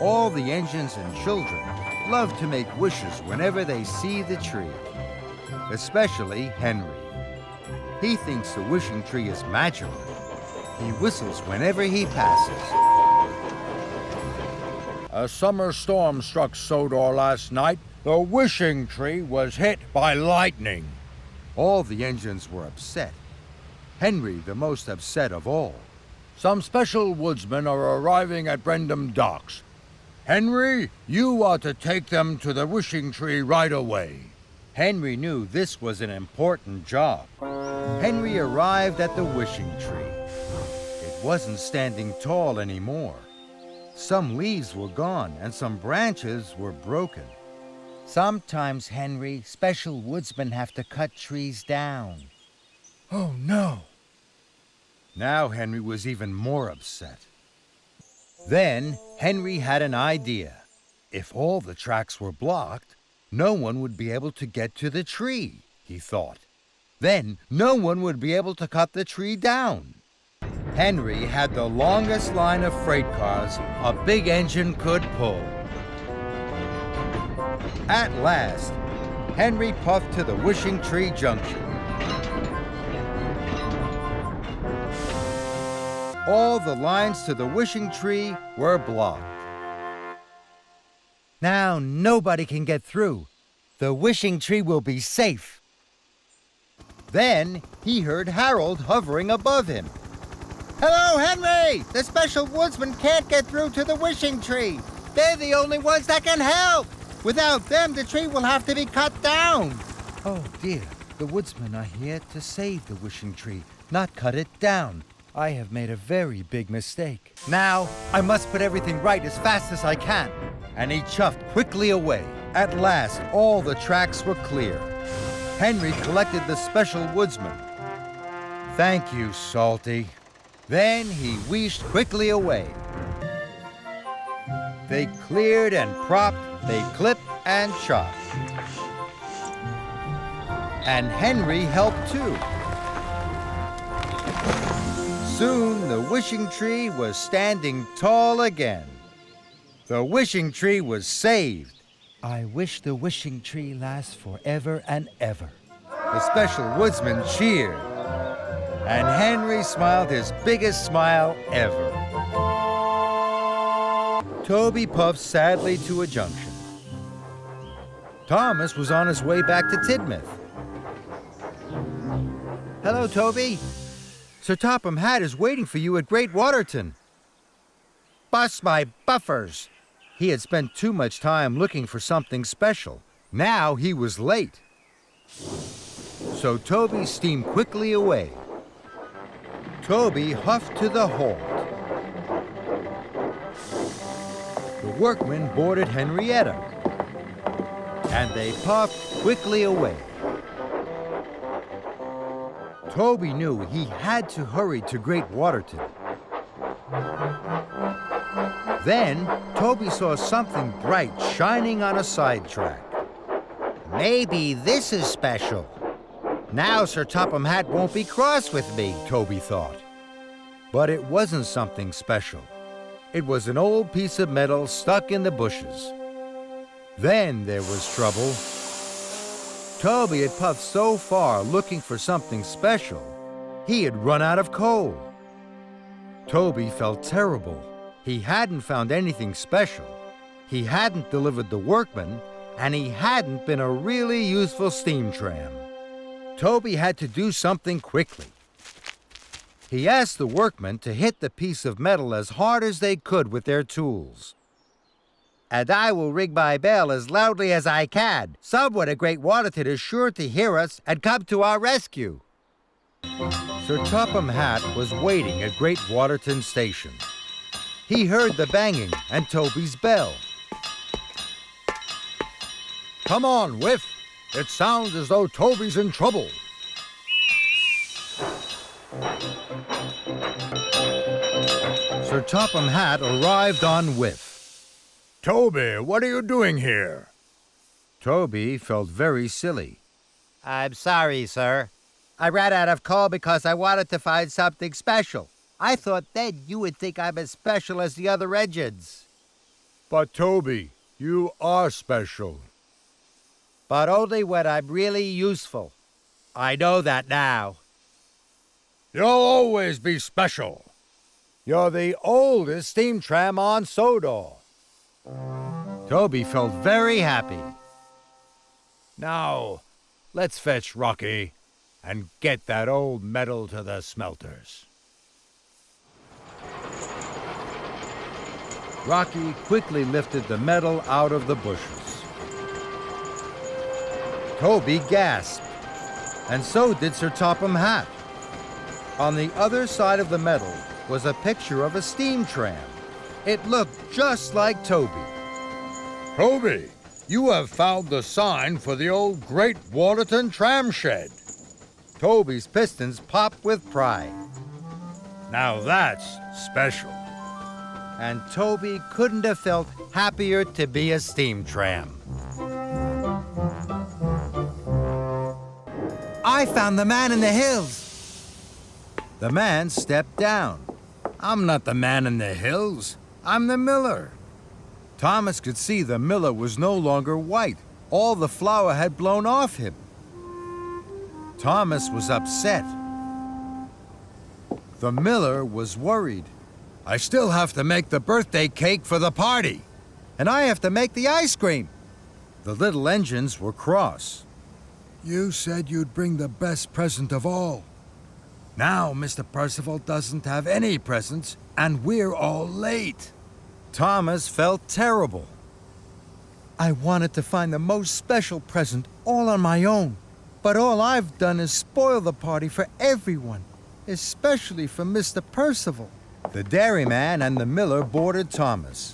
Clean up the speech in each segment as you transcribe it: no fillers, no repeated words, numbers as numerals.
All the engines and children love to make wishes whenever they see the tree, especially Henry. He thinks the wishing tree is magical. He whistles whenever he passes. A summer storm struck Sodor last night. The wishing tree was hit by lightning. All the engines were upset. Henry the most upset of all. Some special woodsmen are arriving at Brendam Docks. Henry, you are to take them to the wishing tree right away. Henry knew this was an important job. Henry arrived at the wishing tree. It wasn't standing tall anymore. Some leaves were gone and some branches were broken. Sometimes, Henry, special woodsmen have to cut trees down. Oh, no. Now Henry was even more upset. Then Henry had an idea. If all the tracks were blocked, no one would be able to get to the tree, he thought. Then no one would be able to cut the tree down. Henry had the longest line of freight cars a big engine could pull. At last, Henry puffed to the Wishing Tree Junction. All the lines to the wishing tree were blocked. Now nobody can get through. The wishing tree will be safe. Then he heard Harold hovering above him. Hello, Henry! The special woodsmen can't get through to the wishing tree. They're the only ones that can help. Without them, the tree will have to be cut down. Oh dear, the woodsmen are here to save the wishing tree, not cut it down. I have made a very big mistake. Now, I must put everything right as fast as I can. And he chuffed quickly away. At last, all the tracks were clear. Henry collected the special woodsman. Thank you, Salty. Then he wheezed quickly away. They cleared and propped, they clipped and chopped. And Henry helped too. Soon the wishing tree was standing tall again. The wishing tree was saved. I wish the wishing tree lasts forever and ever. The special woodsman cheered. And Henry smiled his biggest smile ever. Toby puffed sadly to a junction. Thomas was on his way back to Tidmouth. Hello, Toby. Sir Topham Hatt is waiting for you at Great Waterton. Bust my buffers. He had spent too much time looking for something special. Now he was late. So Toby steamed quickly away. Toby huffed to the halt. The workmen boarded Henrietta, and they puffed quickly away. Toby knew he had to hurry to Great Waterton. Then Toby saw something bright shining on a sidetrack. Maybe this is special. Now Sir Topham Hatt won't be cross with me, Toby thought. But it wasn't something special. It was an old piece of metal stuck in the bushes. Then there was trouble. Toby had puffed so far looking for something special, he had run out of coal. Toby felt terrible. He hadn't found anything special. He hadn't delivered the workmen, and he hadn't been a really useful steam tram. Toby had to do something quickly. He asked the workmen to hit the piece of metal as hard as they could with their tools. And I will ring my bell as loudly as I can. Someone at Great Waterton is sure to hear us and come to our rescue. Sir Topham Hatt was waiting at Great Waterton Station. He heard the banging and Toby's bell. Come on, Whiff. It sounds as though Toby's in trouble. Sir Topham Hatt arrived on Whiff. Toby, what are you doing here? Toby felt very silly. I'm sorry, sir. I ran out of coal because I wanted to find something special. I thought then you would think I'm as special as the other engines. But Toby, you are special. But only when I'm really useful. I know that now. You'll always be special. You're the oldest steam tram on Sodor. Toby felt very happy. Now, let's fetch Rocky and get that old metal to the smelters. Rocky quickly lifted the metal out of the bushes. Toby gasped, and so did Sir Topham Hatt. On the other side of the metal was a picture of a steam tram. It looked just like Toby. Toby, you have found the sign for the old Great Waterton tram shed. Toby's pistons popped with pride. Now that's special. And Toby couldn't have felt happier to be a steam tram. I found the man in the hills. The man stepped down. I'm not the man in the hills. I'm the miller. Thomas could see the miller was no longer white. All the flour had blown off him. Thomas was upset. The miller was worried. I still have to make the birthday cake for the party. And I have to make the ice cream. The little engines were cross. You said you'd bring the best present of all. Now Mr. Percival doesn't have any presents, and we're all late. Thomas felt terrible. I wanted to find the most special present all on my own. But all I've done is spoil the party for everyone, especially for Mr. Percival. The dairyman and the miller boarded Thomas,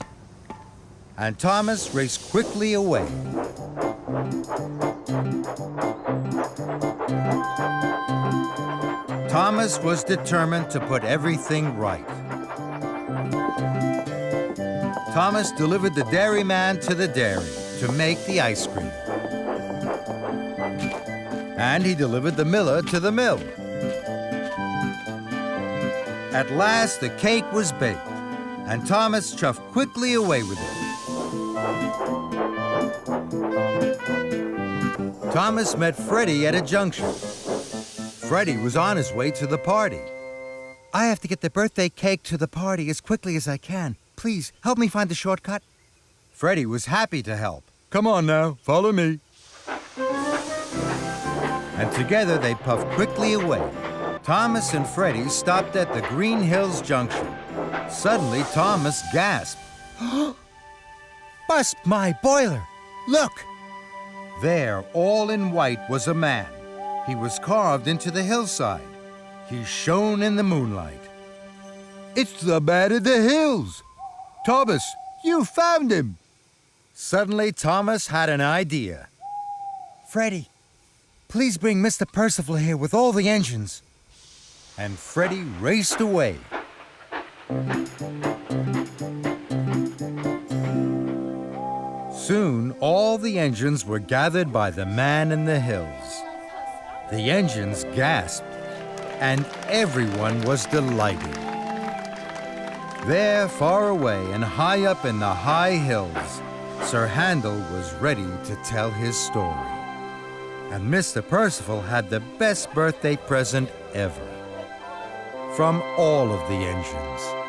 and Thomas raced quickly away. Thomas was determined to put everything right. Thomas delivered the dairyman to the dairy to make the ice cream. And he delivered the miller to the mill. At last, the cake was baked, and Thomas chuffed quickly away with it. Thomas met Freddie at a junction. Freddie was on his way to the party. I have to get the birthday cake to the party as quickly as I can. Please, help me find the shortcut. Freddie was happy to help. Come on now, follow me. And together they puffed quickly away. Thomas and Freddie stopped at the Green Hills Junction. Suddenly, Thomas gasped. Bust my boiler! Look! There, all in white, was a man. He was carved into the hillside. He shone in the moonlight. It's the man in the hills! Thomas, you found him! Suddenly, Thomas had an idea. Freddie, please bring Mr. Percival here with all the engines. And Freddie raced away. Soon, all the engines were gathered by the man in the hills. The engines gasped, and everyone was delighted. There, far away and high up in the high hills, Sir Handel was ready to tell his story. And Mr. Percival had the best birthday present ever from all of the engines.